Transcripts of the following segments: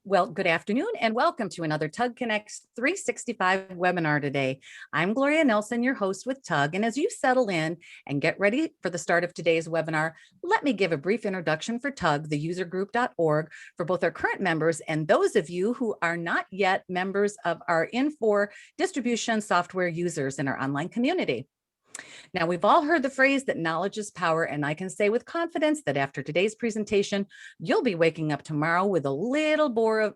Well, good afternoon and welcome to another TUG Connects 365 webinar today. I'm Gloria Nelson, your host with TUG. And as you settle in and get ready for the start of today's webinar, let me give a brief introduction for TUG, the usergroup.org, for both our current members and those of you who are not yet members of our Infor distribution software users in our online community. Now, we've all heard the phrase that knowledge is power, and I can say with confidence that after today's presentation, you'll be waking up tomorrow with a little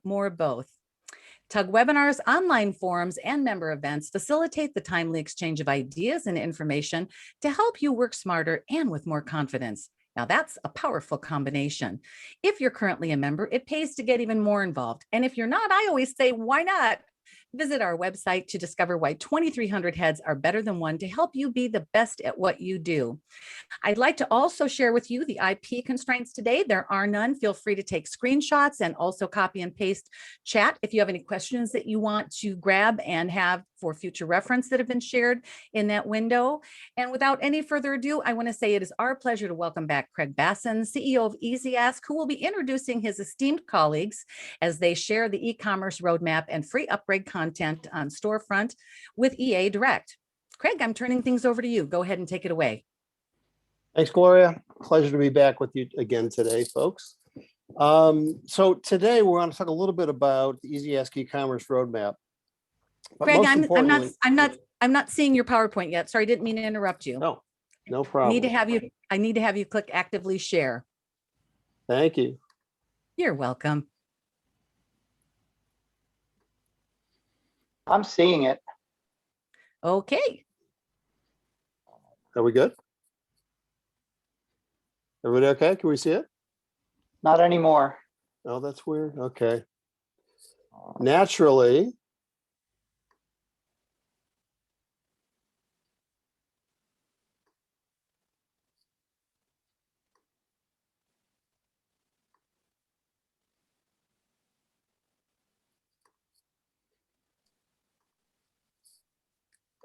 more of both. TUG webinars, online forums, and member events facilitate the timely exchange of ideas and information to help you work smarter and with more confidence. Now, that's a powerful combination. If you're currently a member, it pays to get even more involved. And if you're not, I always say, why not? Visit our website to discover why 2,300 heads are better than one to help you be the best at what you do. I'd like to also share with you the IP constraints today. There are none. Feel free to take screenshots and also copy and paste chat if you have any questions that you want to grab and have for future reference that have been shared in that window. And without any further ado, I want to say it is our pleasure to welcome back Craig Basson, CEO of EasyAsk, who will be introducing his esteemed colleagues as they share the e-commerce roadmap and free upgrade content on Storefront with EA Direct. Craig, I'm turning things over to you. Go ahead and take it away. Thanks, Gloria. Pleasure to be back with you again today, folks. So today we're going to talk a little bit about the EasyAsk e-commerce roadmap. But Craig, I'm not seeing your PowerPoint yet. Sorry, didn't mean to interrupt you. No problem. I need to have you click actively share. Thank you. You're welcome. I'm seeing it. Okay. Are we good? Everybody okay? Can we see it? Not anymore. Oh, that's weird. Okay. Naturally.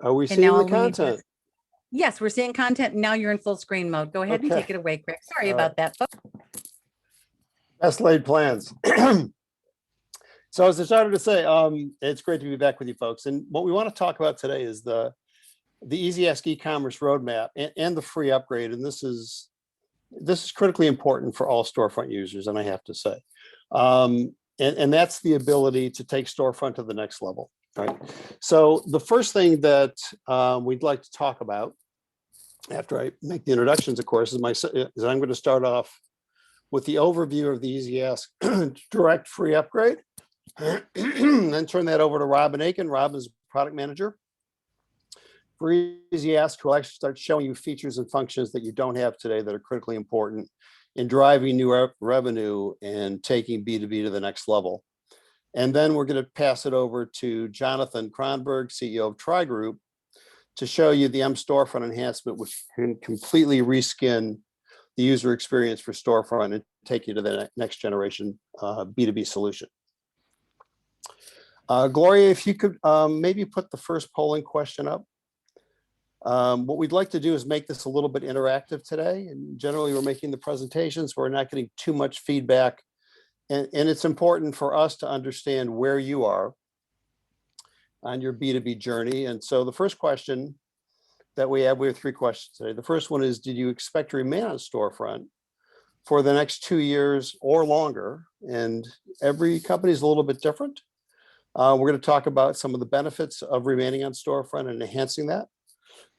Are we seeing the content? Yes, we're seeing content. Now you're in full screen mode. Go ahead and take it away, Craig. Sorry about that. Best laid plans. So as I started to say, it's great to be back with you folks. And what we want to talk about today is the EasyAsk e-commerce roadmap and the free upgrade. And this is critically important for all Storefront users, and I have to say. And that's the ability to take Storefront to the next level. Right. So the first thing that we'd like to talk about after I make the introductions, of course, is I'm going to start off with the overview of the EasyAsk Direct free upgrade, then turn that over to Robin Aiken. Robin is product manager for EasyAsk, who will actually start showing you features and functions that you don't have today that are critically important in driving new revenue and taking B2B to the next level. And then we're going to pass it over to Jonathan Kronberg, CEO of TRI Group, to show you the Storefront enhancement, which can completely reskin the user experience for Storefront and take you to the next generation B2B solution. Gloria, if you could maybe put the first polling question up. What we'd like to do is make this a little bit interactive today. And generally, we're making the presentations, we're not getting too much feedback. And it's important for us to understand where you are on your B2B journey. And so the first question that we have 3 questions today. The first one is, did you expect to remain on Storefront for the next 2 years or longer? And every company is a little bit different. We're going to talk about some of the benefits of remaining on Storefront and enhancing that.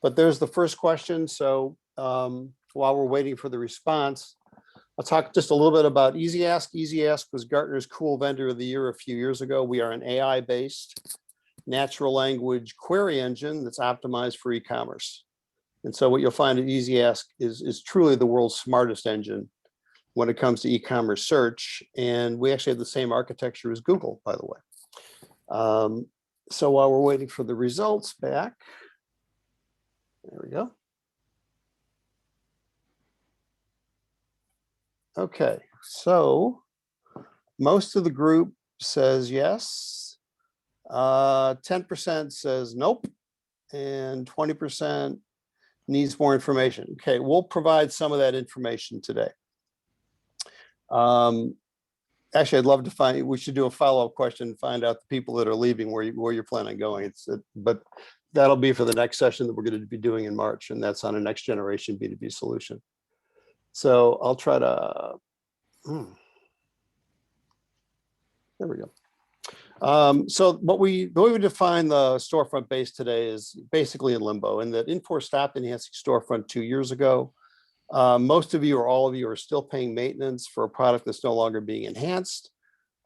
But there's the first question. So while we're waiting for the response, I'll talk just a little bit about EasyAsk. EasyAsk was Gartner's Cool Vendor of the Year a few years ago. We are an AI-based natural language query engine that's optimized for e-commerce. And so what you'll find at EasyAsk is truly the world's smartest engine when it comes to e-commerce search. And we actually have the same architecture as Google, by the way. So while we're waiting for the results back, there we go. Okay, so most of the group says yes, 10% says nope, and 20% needs more information. Okay, we'll provide some of that information today. Actually, I'd love to find, we should do a follow-up question, find out the people that are leaving, where you're planning on going. But that'll be for the next session that we're going to be doing in March, and that's on a next generation B2B solution. So I'll try to, there we go. So the way we define the storefront base today is basically in limbo, and that Infor stopped enhancing storefront 2 years ago. Most of you or all of you are still paying maintenance for a product that's no longer being enhanced.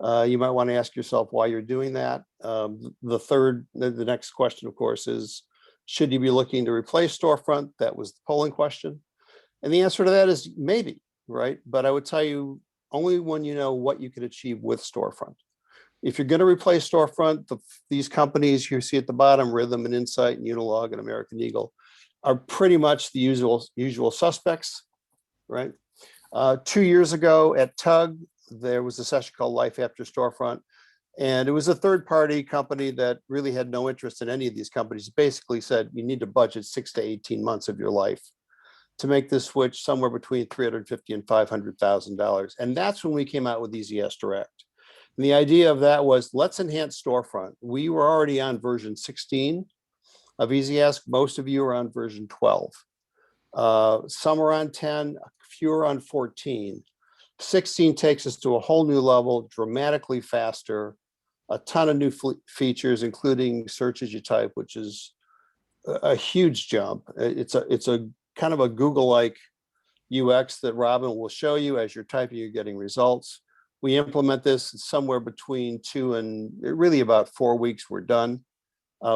You might want to ask yourself why you're doing that. The next question, of course, is should you be looking to replace storefront? That was the polling question. And the answer to that is maybe, right? But I would tell you only when you know what you can achieve with storefront. If you're going to replace storefront, these companies you see at the bottom, Rhythm and Insight and Unilog and American Eagle, are pretty much the usual suspects, right? 2 years ago at TUG, there was a session called Life After Storefront, and it was a third-party company that really had no interest in any of these companies. It basically said you need to budget 6 to 18 months of your life to make this switch somewhere between $350,000 and $500,000, and that's when we came out with Ecs Direct. And the idea of that was let's enhance storefront. We were already on version 16 of EasyAsk. Most of you are on version 12. Some are on 10, a few are on 14. 16 takes us to a whole new level, dramatically faster, a ton of new features, including search as you type, which is a huge jump. It's a kind of a Google-like UX that Robin will show you as you're typing, you're getting results. We implement this somewhere between 2 and really about 4 weeks, we're done.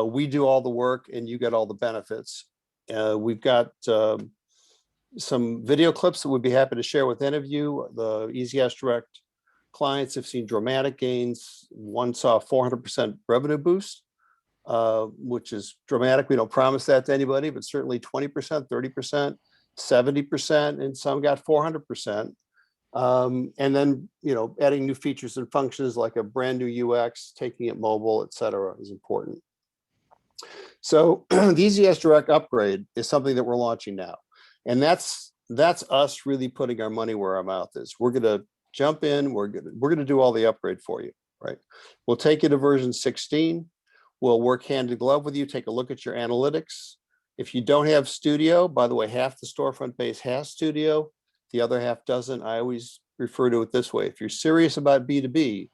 We do all the work and you get all the benefits. We've got some video clips that we'd be happy to share with any of you. The EasyAsk Direct clients have seen dramatic gains. One saw a 400% revenue boost, which is dramatic. We don't promise that to anybody, but certainly 20%, 30%, 70%, and some got 400%. And then, adding new features and functions like a brand new UX, taking it mobile, et cetera, is important. So the Ecs Direct Upgrade is something that we're launching now. And that's us really putting our money where our mouth is. We're going to jump in. We're going to do all the upgrade for you, right? We'll take you to version 16. We'll work hand in glove with you, take a look at your analytics. If you don't have Studio, by the way, half the storefront base has Studio, the other half doesn't. I always refer to it this way. If you're serious about B2B,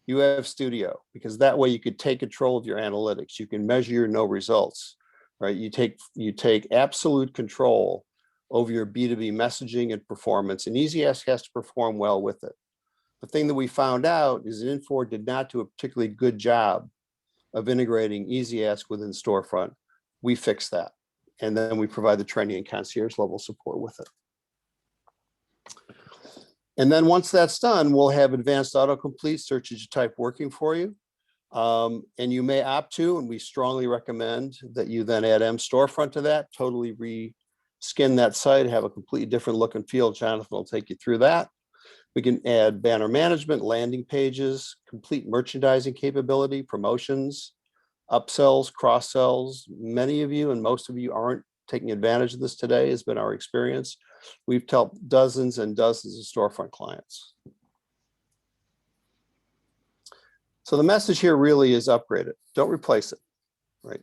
you have Studio, because that way you could take control of your analytics. You can measure your no results, right? You take absolute control over your B2B messaging and performance, and EasyAsk has to perform well with it. The thing that we found out is that Infor did not do a particularly good job of integrating EasyAsk within Storefront. We fixed that, and then we provide the training and concierge level support with it. And then once that's done, we'll have advanced autocomplete search as you type working for you. And you may opt to, and we strongly recommend that you then add Storefront to that, totally reskin that site, have a completely different look and feel. Jonathan will take you through that. We can add banner management, landing pages, complete merchandising capability, promotions, upsells, cross-sells. Many of you and most of you aren't taking advantage of this today, has been our experience. We've helped dozens and dozens of storefront clients. So the message here really is upgrade it. Don't replace it, right?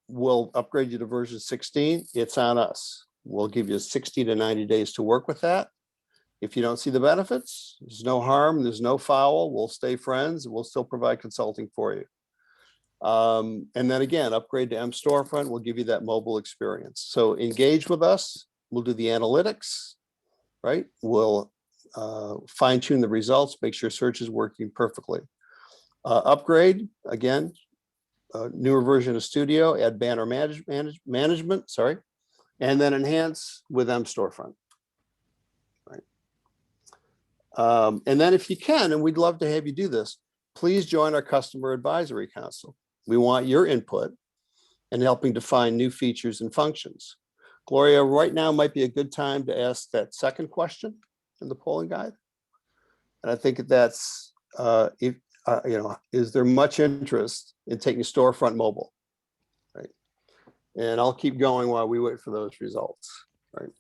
We'll upgrade you to version 16. It's on us. We'll give you 60 to 90 days to work with that. If you don't see the benefits, there's no harm, there's no foul. We'll stay friends. We'll still provide consulting for you. And then again, upgrade to Storefront. We'll give you that mobile experience. So engage with us. We'll do the analytics, right? We'll fine tune the results, make sure search is working perfectly. Upgrade, again, newer version of Studio, add banner management, sorry, and then enhance with Storefront, right? And then if you can, and we'd love to have you do this, please join our customer advisory council. We want your input in helping define new features and functions. Gloria, right now might be a good time to ask that second question in the polling guide. And I think that's, is there much interest in taking Storefront mobile, right? And I'll keep going while we wait for those results, right?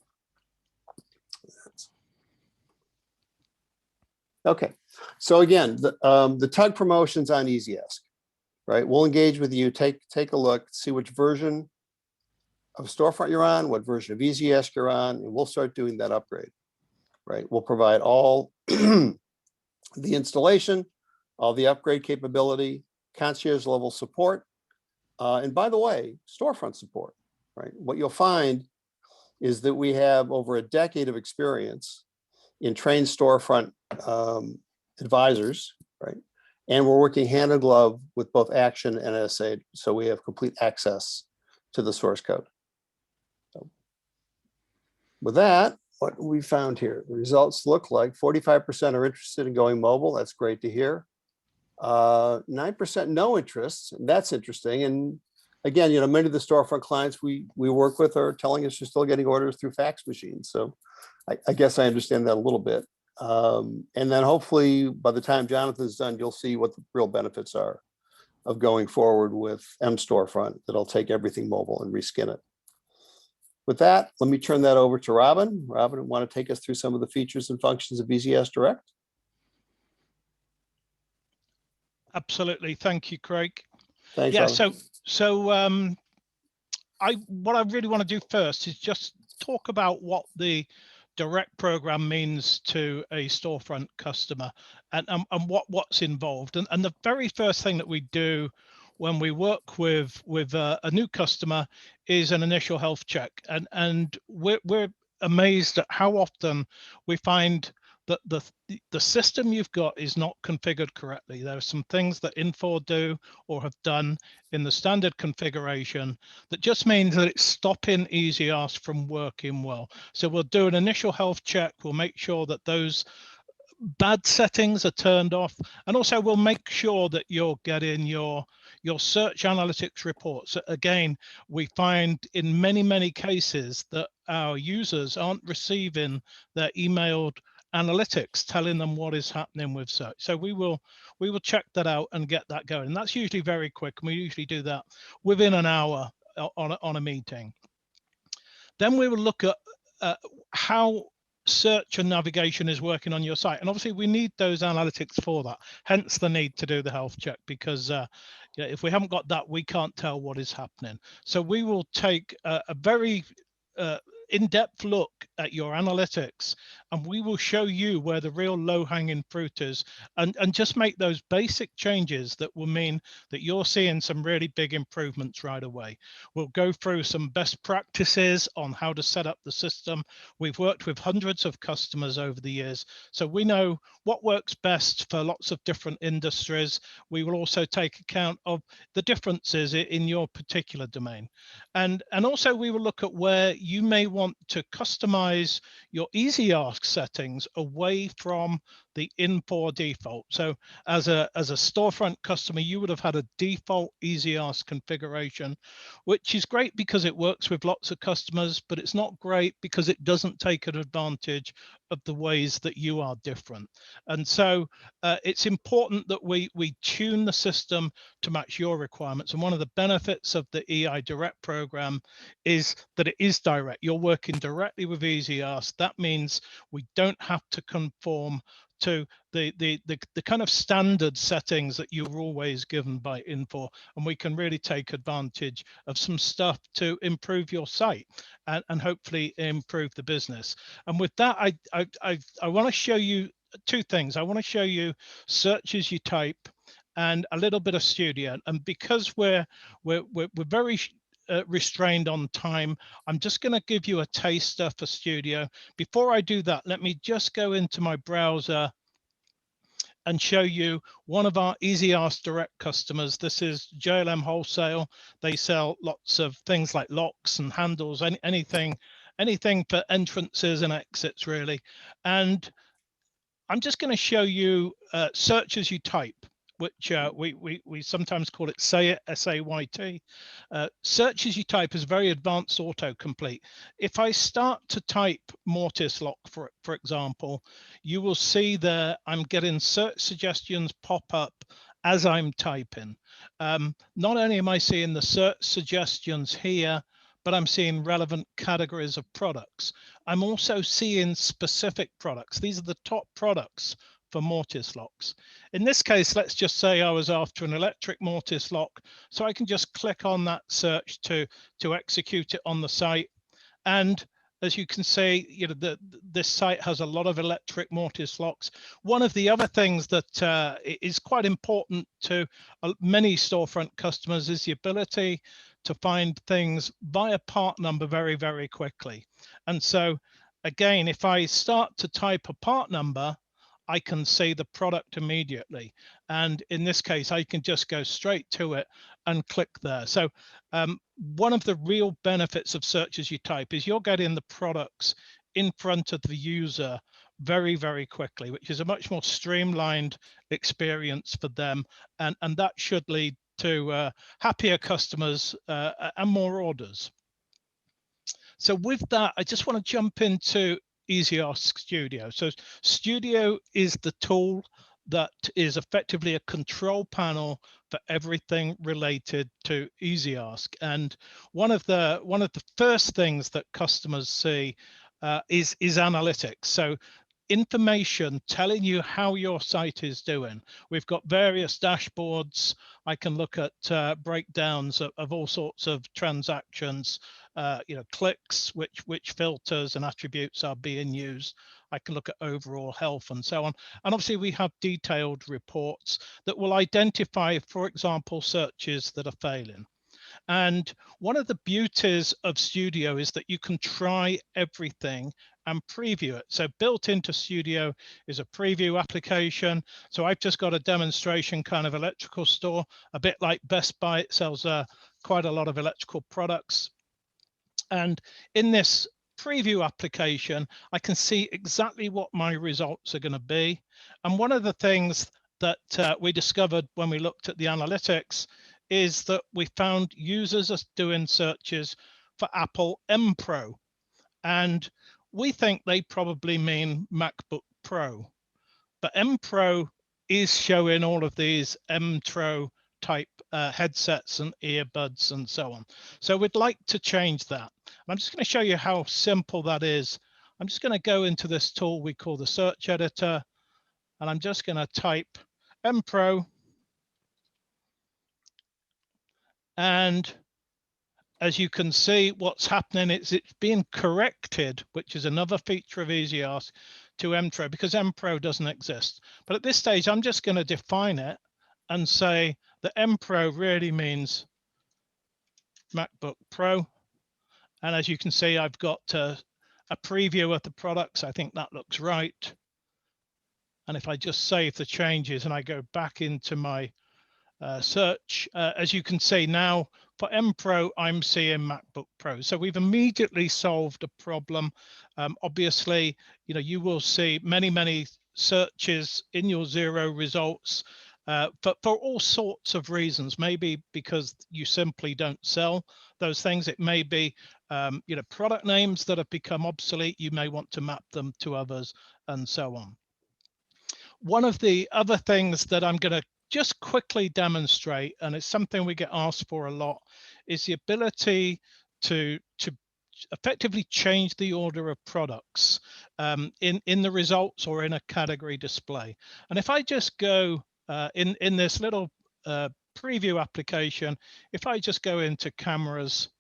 Okay, so again, the TUG promotions on EasyAsk, right? We'll engage with you, take a look, see which version of Storefront you're on, what version of EasyAsk you're on, and we'll start doing that upgrade, right? We'll provide all the installation, all the upgrade capability, concierge level support, and by the way, Storefront support, right? What you'll find is that we have over a decade of experience in trained Storefront advisors, right? And we're working hand in glove with both Action and NSA, so we have complete access to the source code. So with that, what we found here, the results look like 45% are interested in going mobile. That's great to hear. 9% no interest. That's interesting. And again, many of the Storefront clients we work with are telling us you're still getting orders through fax machines. So I guess I understand that a little bit. And then hopefully by the time Jonathan's done, you'll see what the real benefits are of going forward with Storefront that'll take everything mobile and reskin it. With that, let me turn that over to Robin. Robin, want to take us through some of the features and functions of EasyAsk Direct? Absolutely. Thank you, Craig. Thanks, Yeah, Robin. so what I really want to do first is just talk about what the direct program means to a Storefront customer and what's involved. And the very first thing that we do when we work with a new customer is an initial health check. And we're amazed at how often we find that the system you've got is not configured correctly. There are some things that Infor do or have done in the standard configuration that just means that it's stopping EasyAsk from working well. So we'll do an initial health check. We'll make sure that those bad settings are turned off, and also we'll make sure that you're getting your search analytics reports. Again, we find in many cases that our users aren't receiving their emailed analytics telling them what is happening with search. So we will check that out and get that going. And that's usually very quick, and we usually do that within an hour on a meeting. Then we will look at how search and navigation is working on your site, and obviously we need those analytics for that, hence the need to do the health check, because if we haven't got that, we can't tell what is happening. So we will take a very in-depth look at your analytics, and we will show you where the real low-hanging fruit is, and just make those basic changes that will mean that you're seeing some really big improvements right away. We'll go through some best practices on how to set up the system. We've worked with hundreds of customers over the years, so we know what works best for lots of different industries. We will also take account of the differences in your particular domain, and also we will look at where you may want to customize your EasyAsk settings away from the Infor default. So as a Storefront customer, you would have had a default EasyAsk configuration, which is great because it works with lots of customers, but it's not great because it doesn't take an advantage of the ways that you are different. And so it's important that we tune the system to match your requirements. And one of the benefits of the EI Direct program is that it is direct. You're working directly with EasyAsk. That means we don't have to conform to the kind of standard settings that you're always given by Infor, and we can really take advantage of some stuff to improve your site and hopefully improve the business. And with that, I want to show you two things. I want to show you search as you type and a little bit of Studio. And because we're very restrained on time, I'm just going to give you a taster for Studio. Before I do that, let me just go into my browser and show you one of our EasyAsk Direct customers. This is JLM Wholesale. They sell lots of things like locks and handles, anything for entrances and exits, really. And I'm just going to show you search as you type, which we sometimes call it Say It, S-A-Y-T. Search as you type is very advanced autocomplete. If I start to type Mortise lock, for example, you will see there I'm getting search suggestions pop up as I'm typing. Not only am I seeing the search suggestions here, but I'm seeing relevant categories of products. I'm also seeing specific products. These are the top products for mortise locks. In this case, let's just say I was after an electric mortise lock. So I can just click on that search to execute it on the site. And as you can see, you know, this site has a lot of electric mortise locks. One of the other things that is quite important to many storefront customers is the ability to find things via part number very, very quickly. And so again, if I start to type a part number, I can see the product immediately. And in this case, I can just go straight to it and click there. So one of the real benefits of search as you type is you're getting the products in front of the user very, very quickly, which is a much more streamlined experience for them. And that should lead to happier customers and more orders. So with that, I just want to jump into EasyAsk Studio. So Studio is the tool that is effectively a control panel for everything related to EasyAsk. And one of the first things that customers see is analytics. So information telling you how your site is doing. We've got various dashboards. I can look at breakdowns of all sorts of transactions, you know, clicks, which filters and attributes are being used. I can look at overall health and so on. And obviously we have detailed reports that will identify, for example, searches that are failing. And one of the beauties of Studio is that you can try everything and preview it. So built into Studio is a preview application. So I've just got a demonstration kind of electrical store, a bit like Best Buy. It sells quite a lot of electrical products. And in this preview application, I can see exactly what my results are going to be. And one of the things that we discovered when we looked at the analytics is that we found users are doing searches for Apple M Pro. And we think they probably mean MacBook Pro. But M Pro is showing all of these M-Tro type headsets and earbuds and so on. So we'd like to change that. I'm just going to show you how simple that is. I'm just going to go into this tool we call the search editor, and I'm just going to type M Pro. And as you can see, what's happening is it's being corrected, which is another feature of EasyAsk, to M-Tro, because M-Pro doesn't exist. But at this stage, I'm just going to define it and say that M-Pro really means MacBook Pro. And as you can see, I've got a preview of the products. I think that looks right. And if I just save the changes and I go back into my search, as you can see now, for M Pro, I'm seeing MacBook Pro. So we've immediately solved a problem. Obviously, you know, you will see many searches in your zero results for all sorts of reasons. Maybe because you simply don't sell those things. It may be, you know, product names that have become obsolete. You may want to map them to others and so on. One of the other things that I'm going to just quickly demonstrate, and it's something we get asked for a lot, is the ability to effectively change the order of products in the results or in a category display. And if I just go in this little preview application, if I just go into cameras,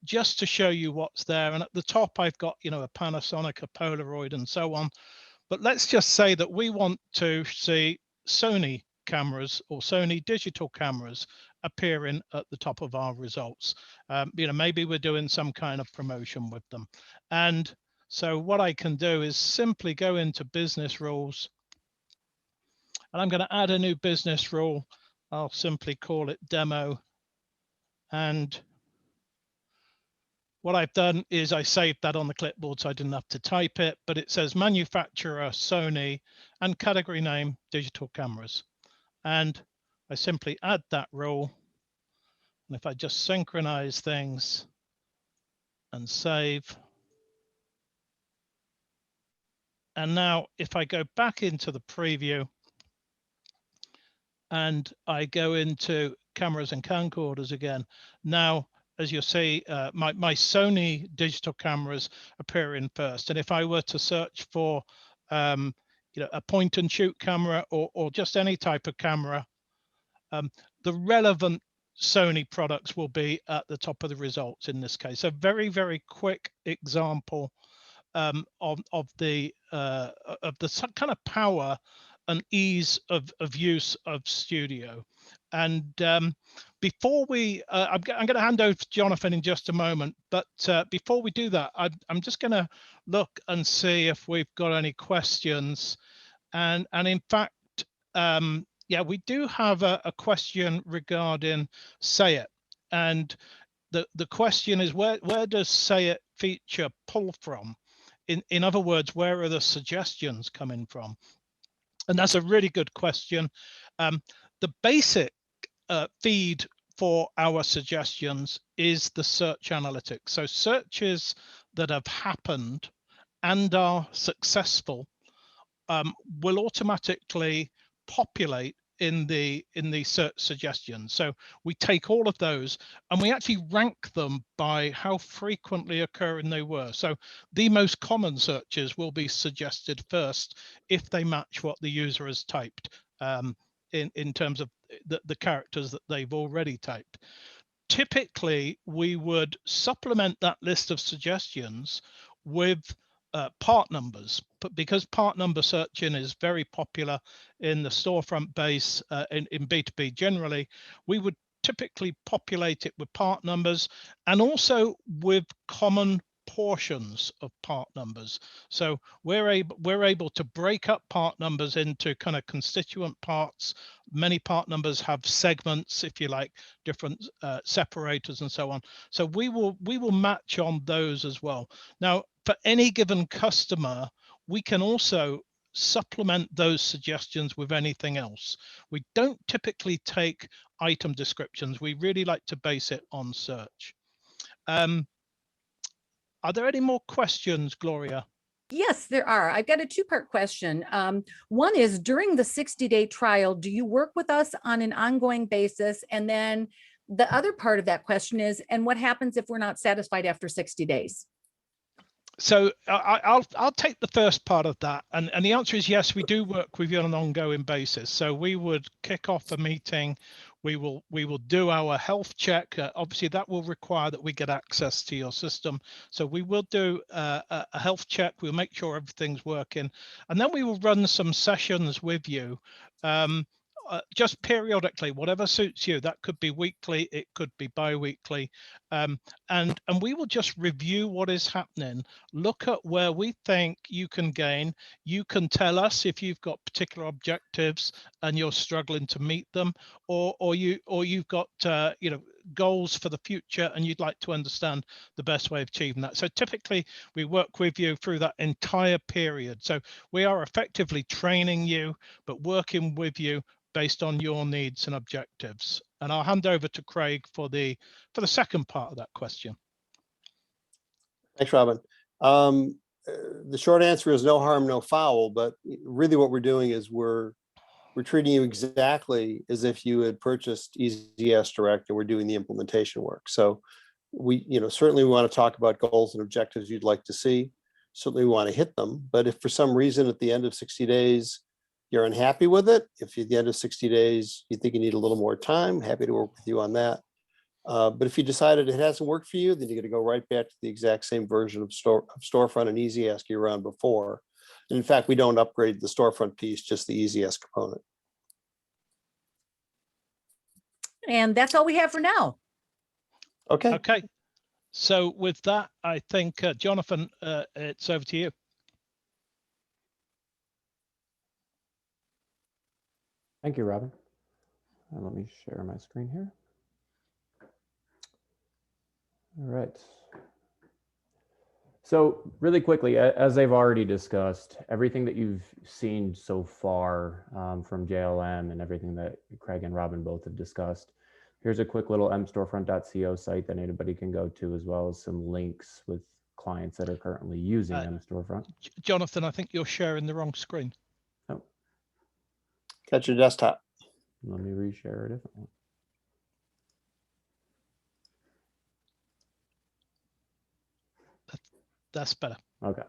just to show you what's there, and at the top I've got, you know, a Panasonic, a Polaroid and so on. But let's just say that we want to see Sony cameras or Sony digital cameras appearing at the top of our results. You know, maybe we're doing some kind of promotion with them. And so what I can do is simply go into business rules, and I'm going to add a new business rule. I'll simply call it demo. And what I've done is I saved that on the clipboard so I didn't have to type it, but it says manufacturer Sony and category name digital cameras. And I simply add that rule. And if I just synchronize things and save. And now if I go back into the preview and I go into cameras and camcorders again, now as you'll see, my Sony digital cameras appear in first. And if I were to search for, a point and shoot camera or just any type of camera, the relevant Sony products will be at the top of the results in this case. A very, very quick example of the kind of power and ease of use of Studio. And before we, I'm going to hand over to Jonathan in just a moment, but before we do that, I'm just going to look and see if we've got any questions. And in fact, yeah, we do have a question regarding Say It. And the question is, where does Say It feature pull from? In other words, where are the suggestions coming from? And that's a really good question. The basic feed for our suggestions is the search analytics. So searches that have happened and are successful will automatically populate in the search suggestions. So we take all of those and we actually rank them by how frequently occurring they were. So the most common searches will be suggested first if they match what the user has typed in terms of the characters that they've already typed. Typically, we would supplement that list of suggestions with part numbers, but because part number searching is very popular in the storefront base, in B2B generally, we would typically populate it with part numbers and also with common portions of part numbers. So we're able to break up part numbers into kind of constituent parts. Many part numbers have segments, if you like, different separators and so on. So we will match on those as well. Now, for any given customer, we can also supplement those suggestions with anything else. We don't typically take item descriptions. We really like to base it on search. Are there any more questions, Gloria? Yes, there are. I've got a two-part question. One is, during the 60-day trial, do you work with us on an ongoing basis? And then the other part of that question is, and what happens if we're not satisfied after 60 days? So I'll take the first part of that, and the answer is yes, we do work with you on an ongoing basis. So we would kick off a meeting, we will do our health check. Obviously that will require that we get access to your system, so we will do a health check. We'll make sure everything's working, and then we will run some sessions with you, just periodically, whatever suits you. That could be weekly, it could be bi-weekly, and we will just review what is happening, look at where we think you can gain. You can tell us if you've got particular objectives and you're struggling to meet them, or you've got goals for the future and you'd like to understand the best way of achieving that. So typically we work with you through that entire period. So we are effectively training you, but working with you based on your needs and objectives. And I'll hand over to Craig for the second part of that question. Thanks, Robin. The short answer is no harm, no foul, but really what we're doing is we're treating you exactly as if you had purchased EasyAsk Direct and we're doing the implementation work. So we, certainly we want to talk about goals and objectives you'd like to see. Certainly we want to hit them, but if for some reason at the end of 60 days, you're unhappy with it, if at the end of 60 days, you think you need a little more time, happy to work with you on that. But if you decided it hasn't worked for you, then you're going to go right back to the exact same version of Storefront and EasyAsk you were on before. And in fact, we don't upgrade the Storefront piece, just the EasyAsk component. And that's all we have for now. Okay. Okay. So with that, I think, Jonathan, it's over to you. Thank you, Robin. Let me share my screen here. All right. So really quickly, as I've already discussed, everything that you've seen so far from JLM and everything that Craig and Robin both have discussed, here's a quick little mstorefront.co site that anybody can go to, as well as some links with clients that are currently using mStorefront. Jonathan, I think you're sharing the wrong screen. Oh. Got your desktop. Let me reshare a different one. That's better. Okay.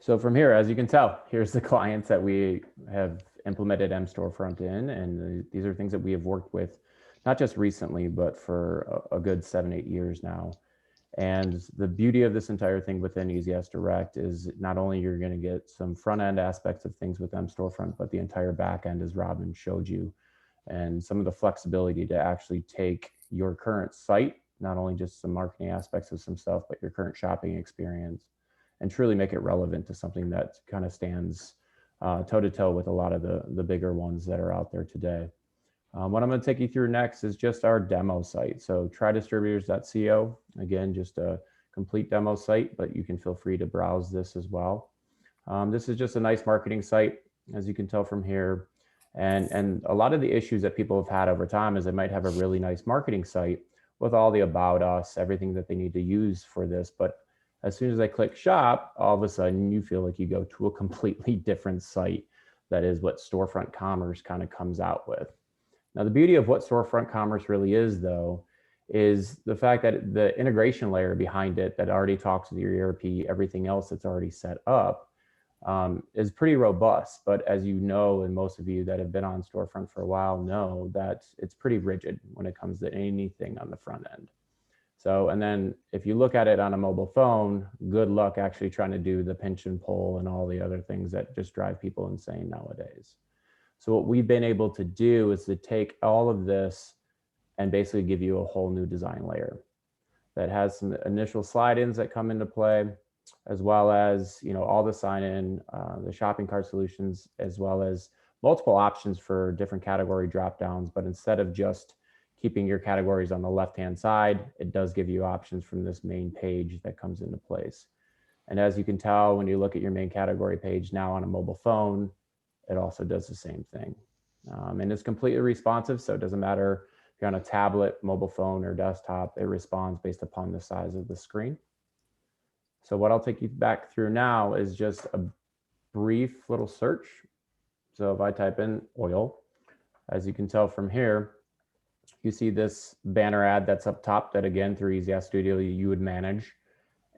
So from here, as you can tell, here's the clients that we have implemented Storefront in, and these are things that we have worked with, not just recently, but for a good 7-8 years now. And the beauty of this entire thing within EasyAsk Direct is not only you're going to get some front end aspects of things with Storefront, but the entire back end, as Robin showed you, and some of the flexibility to actually take your current site, not only just some marketing aspects of some stuff, but your current shopping experience, and truly make it relevant to something that kind of stands toe to toe with a lot of the bigger ones that are out there today. What I'm going to take you through next is just our demo site. So trydistributors.co, again, just a complete demo site, but you can feel free to browse this as well. This is just a nice marketing site, as you can tell from here. And a lot of the issues that people have had over time is they might have a really nice marketing site with all the about us, everything that they need to use for this. But as soon as I click shop, all of a sudden you feel like you go to a completely different site. That is what Storefront Commerce kind of comes out with. Now, the beauty of what Storefront Commerce really is, though, is the fact that the integration layer behind it that already talks to your ERP, everything else that's already set up, is pretty robust. But as you know, and most of you that have been on Storefront for a while know that it's pretty rigid when it comes to anything on the front end. So, and then if you look at it on a mobile phone, good luck actually trying to do the pinch and pull and all the other things that just drive people insane nowadays. So what we've been able to do is to take all of this and basically give you a whole new design layer that has some initial slide-ins that come into play, as well as, you know, all the sign-in, the shopping cart solutions, as well as multiple options for different category drop-downs. But instead of just keeping your categories on the left-hand side, it does give you options from this main page that comes into place. And as you can tell, when you look at your main category page now on a mobile phone, it also does the same thing. And it's completely responsive, so it doesn't matter if you're on a tablet, mobile phone, or desktop, it responds based upon the size of the screen. So what I'll take you back through now is just a brief little search. So if I type in oil, as you can tell from here, you see this banner ad that's up top that, again, through EasyAsk Studio, you would manage.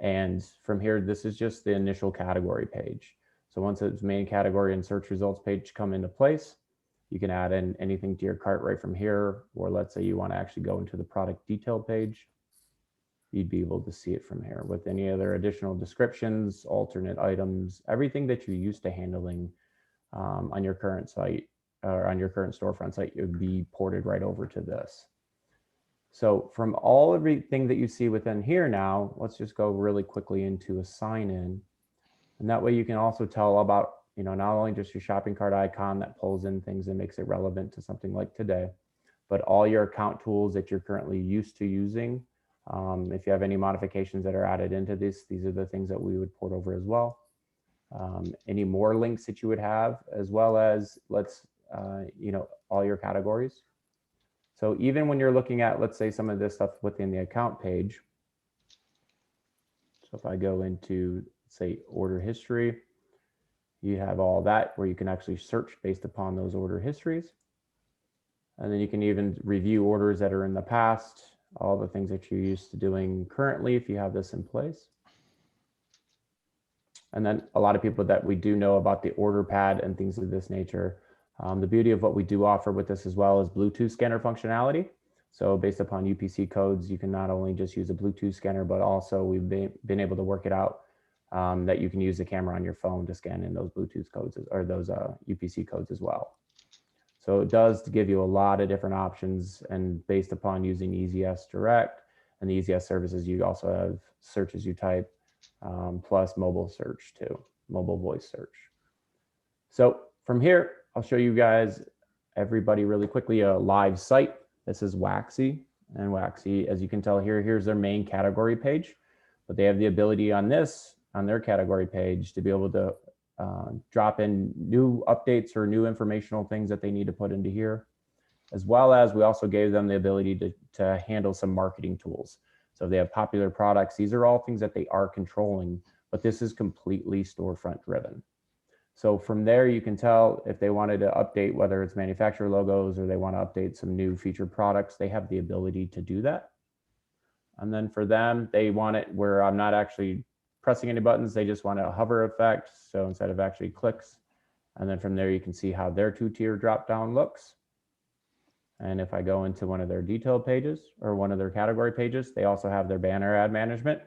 And from here, this is just the initial category page. So once its main category and search results page come into place, you can add in anything to your cart right from here. Or let's say you want to actually go into the product detail page, you'd be able to see it from here with any other additional descriptions, alternate items, everything that you're used to handling on your current site or on your current storefront site, it would be ported right over to this. So from everything that you see within here now, let's just go really quickly into a sign in. And that way you can also tell about, you know, not only just your shopping cart icon that pulls in things and makes it relevant to something like today, but all your account tools that you're currently used to using. If you have any modifications that are added into this, these are the things that we would port over as well. Any more links that you would have, as well as you know, all your categories. So even when you're looking at, let's say, some of this stuff within the account page. So if I go into, say, order history, you have all that where you can actually search based upon those order histories. And then you can even review orders that are in the past, all the things that you're used to doing currently if you have this in place. And then a lot of people that we do know about the order pad and things of this nature. The beauty of what we do offer with this as well is Bluetooth scanner functionality. So based upon UPC codes, you can not only just use a Bluetooth scanner, but also we've been able to work it out that you can use the camera on your phone to scan in those Bluetooth codes or those UPC codes as well. So it does give you a lot of different options, and based upon using EasyAsk Direct and the EasyAsk services, you also have search as you type, plus mobile search too, mobile voice search. So from here, I'll show you guys, everybody really quickly, a live site. This is Waxy, and Waxy, as you can tell here, here's their main category page, but they have the ability on their category page to be able to drop in new updates or new informational things that they need to put into here, as well as we also gave them the ability to handle some marketing tools. So if they have popular products, these are all things that they are controlling, but this is completely storefront driven. So from there, you can tell if they wanted to update, whether it's manufacturer logos or they want to update some new featured products, they have the ability to do that. And then for them, they want it where I'm not actually pressing any buttons. They just want a hover effect. So instead of actually clicks, and then from there you can see how their 2-tier drop down looks. And if I go into one of their detail pages or one of their category pages, they also have their banner ad management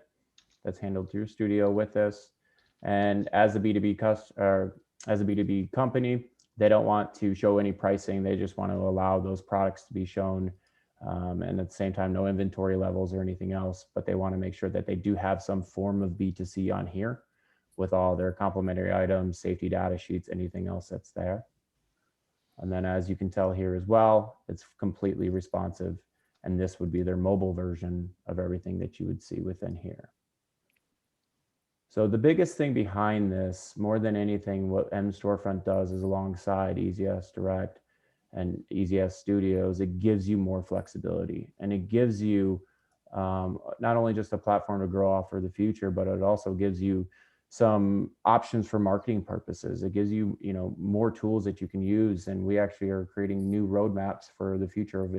that's handled through Studio with this. And as a B2B as a B2B company, they don't want to show any pricing. They just want to allow those products to be shown. And at the same time, no inventory levels or anything else, but they want to make sure that they do have some form of B2C on here with all their complementary items, safety data sheets, anything else that's there. And then as you can tell here as well, it's completely responsive. And this would be their mobile version of everything that you would see within here. So the biggest thing behind this, more than anything, what Storefront does is alongside EasyAsk Direct and EasyAsk Studios, it gives you more flexibility, and it gives you not only just a platform to grow off for the future, but it also gives you some options for marketing purposes. It gives you, more tools that you can use, and we actually are creating new roadmaps for the future of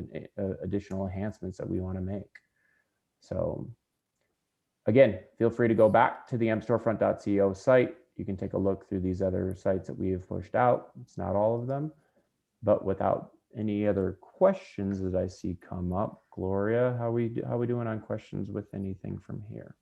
additional enhancements that we want to make. So again, feel free to go back to the mstorefront.co site. You can take a look through these other sites that we have pushed out. It's not all of them, but without any other questions that I see come up, Gloria, how we doing on questions with anything from here?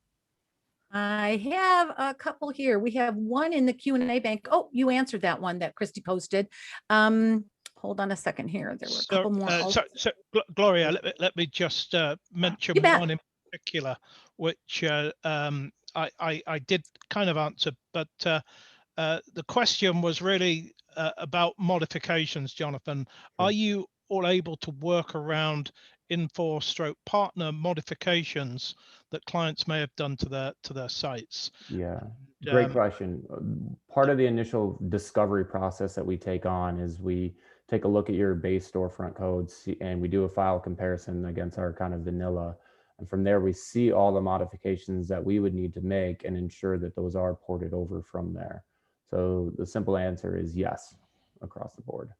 I have a couple here. We have one in the Q&A bank. Oh, you answered that one that Christy posted. Hold on a second here. There were a couple more. So Gloria, let me just mention one in particular, which I did kind of answer, but the question was really about modifications, Jonathan. Are you all able to work around info/partner modifications that clients may have done to their sites? Yeah, great question. Part of the initial discovery process that we take on is we take a look at your base storefront codes, and we do a file comparison against our kind of vanilla. And from there, we see all the modifications that we would need to make and ensure that those are ported over from there. So the simple answer is yes, across the board.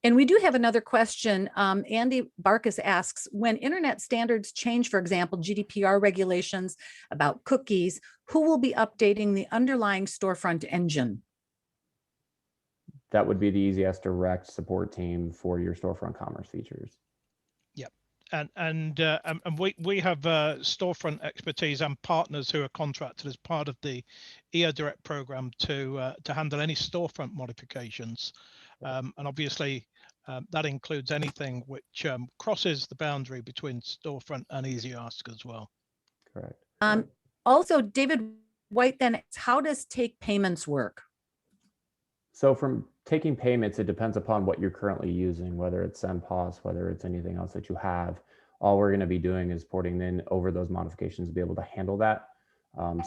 And we do have another question. Andy Barkus asks, when internet standards change, for example, GDPR regulations about cookies, who will be updating the underlying storefront engine? That would be the EasyAsk Direct support team for your storefront commerce features. Yep. And we have storefront expertise and partners who are contracted as part of the EasyAsk Direct program to handle any storefront modifications. And obviously, that includes anything which crosses the boundary between storefront and EasyAsk as well. Correct. Also, David White then, how does take payments work? So from taking payments, it depends upon what you're currently using, whether it's SendPOS, whether it's anything else that you have. All we're going to be doing is porting in over those modifications to be able to handle that.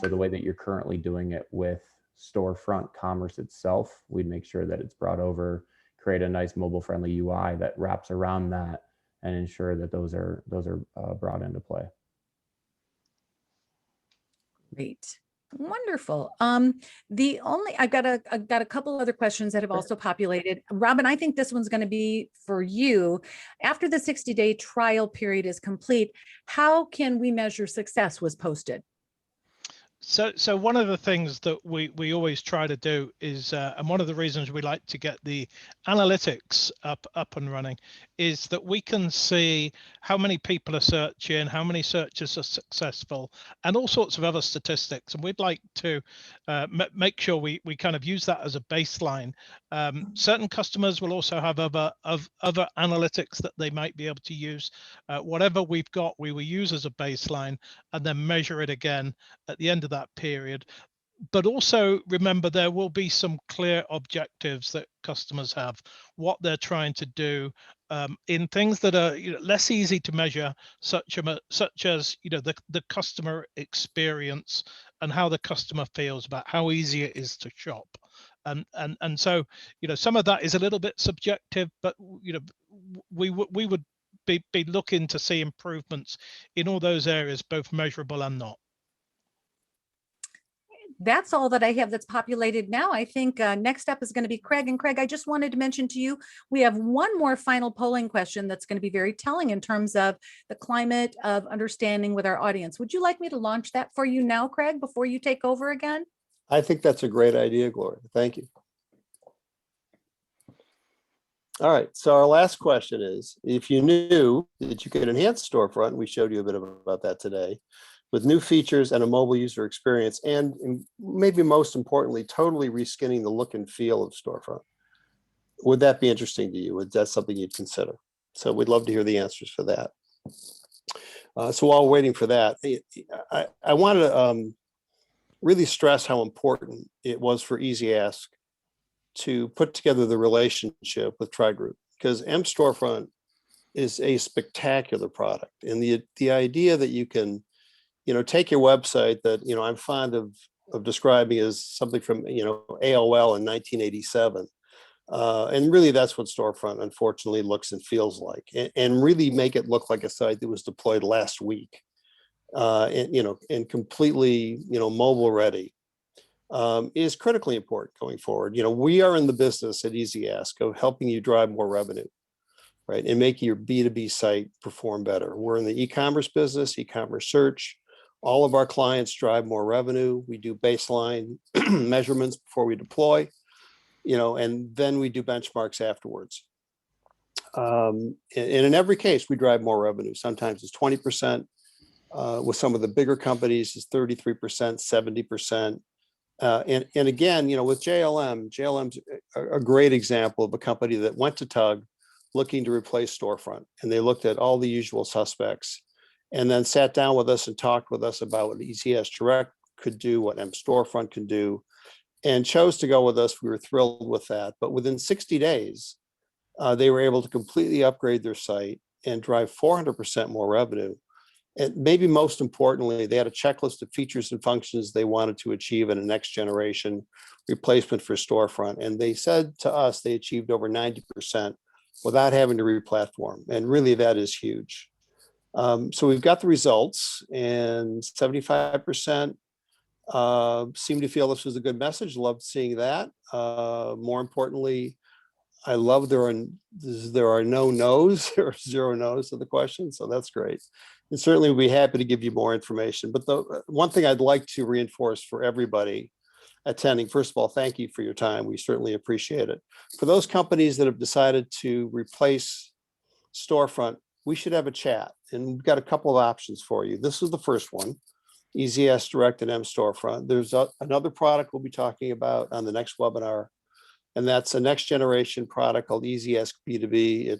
So the way that you're currently doing it with storefront commerce itself, we'd make sure that it's brought over, create a nice mobile friendly UI that wraps around that, and ensure that those are brought into play. Great. Wonderful. I've got a couple other questions that have also populated. Robin, I think this one's going to be for you. After the 60-day trial period is complete, how can we measure success was posted? So one of the things that we always try to do is, and one of the reasons we like to get the analytics up and running, is that we can see how many people are searching, how many searches are successful, and all sorts of other statistics. And we'd like to make sure we kind of use that as a baseline. Certain customers will also have other analytics that they might be able to use. Whatever we've got, we will use as a baseline and then measure it again at the end of that period. But also remember, there will be some clear objectives that customers have, what they're trying to do in things that are less easy to measure, such as the customer experience and how the customer feels about how easy it is to shop. And so some of that is a little bit subjective, but we would be looking to see improvements in all those areas, both measurable and not. that's all that I have that's populated now. I think next up is going to be Craig. And Craig, I just wanted to mention to you, we have one more final polling question that's going to be very telling in terms of the climate of understanding with our audience. Would you like me to launch that for you now, Craig, before you take over again? I think that's a great idea, Gloria. Thank you. All right, so our last question is, if you knew that you could enhance Storefront, we showed you a bit about that today, with new features and a mobile user experience, and maybe most importantly, totally reskinning the look and feel of Storefront, would that be interesting to you? Is that something you'd consider? So we'd love to hear the answers for that. So while we're waiting for that, I want to really stress how important it was for EasyAsk to put together the relationship with TriGroup, because Storefront is a spectacular product. And the idea that you can, take your website that, I'm fond of describing as something from, AOL in 1987. And really that's what Storefront unfortunately looks and feels like, and really make it look like a site that was deployed last week, and completely, mobile ready. Is critically important going forward. We are in the business at EasyAsk of helping you drive more revenue, right? And making your B2B site perform better. We're in the e-commerce business, e-commerce search. All of our clients drive more revenue. We do baseline measurements before we deploy, and then we do benchmarks afterwards. And in every case, we drive more revenue. Sometimes it's 20%. With some of the bigger companies, it's 33%, 70%. And again, with JLM's a great example of a company that went to TUG looking to replace Storefront. And they looked at all the usual suspects and then sat down with us and talked with us about what Ecs Direct could do, what Storefront can do, and chose to go with us. We were thrilled with that. But within 60 days, they were able to completely upgrade their site and drive 400% more revenue. And maybe most importantly, they had a checklist of features and functions they wanted to achieve in a next generation replacement for Storefront. And they said to us, they achieved over 90% without having to re-platform. And really that is huge. So we've got the results, and 75% seem to feel this was a good message. Loved seeing that. More importantly, I love there are no no's, there are 0 no's to the question. So that's great. And certainly we'll be happy to give you more information. But the one thing I'd like to reinforce for everybody attending, first of all, thank you for your time. We certainly appreciate it. For those companies that have decided to replace Storefront, we should have a chat. And we've got a couple of options for you. This is the first one, EasyAsk Direct and Storefront. There's another product we'll be talking about on the next webinar. And that's a next generation product called EasyAsk B2B.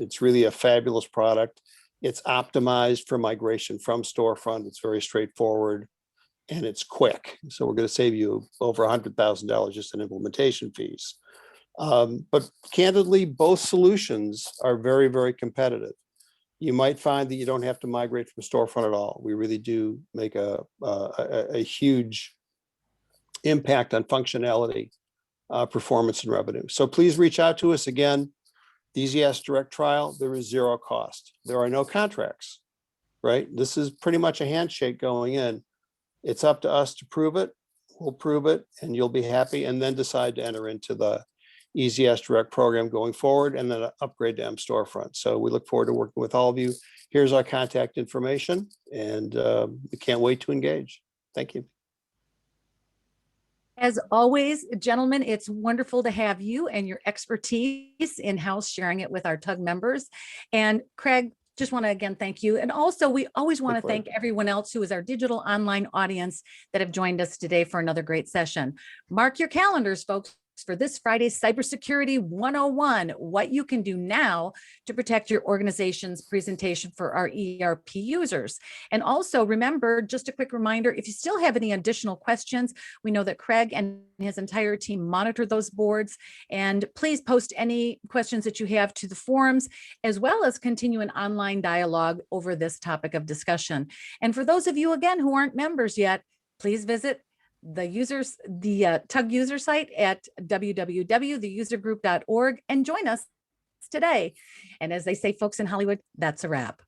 It's really a fabulous product. It's optimized for migration from Storefront. It's very straightforward and it's quick. So we're going to save you over $100,000 just in implementation fees. But candidly, both solutions are very, very competitive. You might find that you don't have to migrate from Storefront at all. We really do make a huge impact on functionality, performance, and revenue. So please reach out to us. Again, the EasyAsk Direct trial, there is 0 cost. There are no contracts, right? This is pretty much a handshake going in. It's up to us to prove it. We'll prove it and you'll be happy, and then decide to enter into the EasyAsk Direct program going forward, and then upgrade to Storefront. So we look forward to working with all of you. Here's our contact information, and we can't wait to engage. Thank you. As always, gentlemen, it's wonderful to have you and your expertise in-house sharing it with our TUG members. And Craig, just want to again thank you. And also, we always want to thank everyone else who is our digital online audience that have joined us today for another great session. Mark your calendars, folks, for this Friday's Cybersecurity 101, what you can do now to protect your organization's presentation for our ERP users. And also remember, just a quick reminder, if you still have any additional questions, we know that Craig and his entire team monitor those boards, and please post any questions that you have to the forums, as well as continue an online dialogue over this topic of discussion. And for those of you, again, who aren't members yet, please visit the TUG user site at www.theusergroup.org and join us today. And as they say, folks in Hollywood, that's a wrap.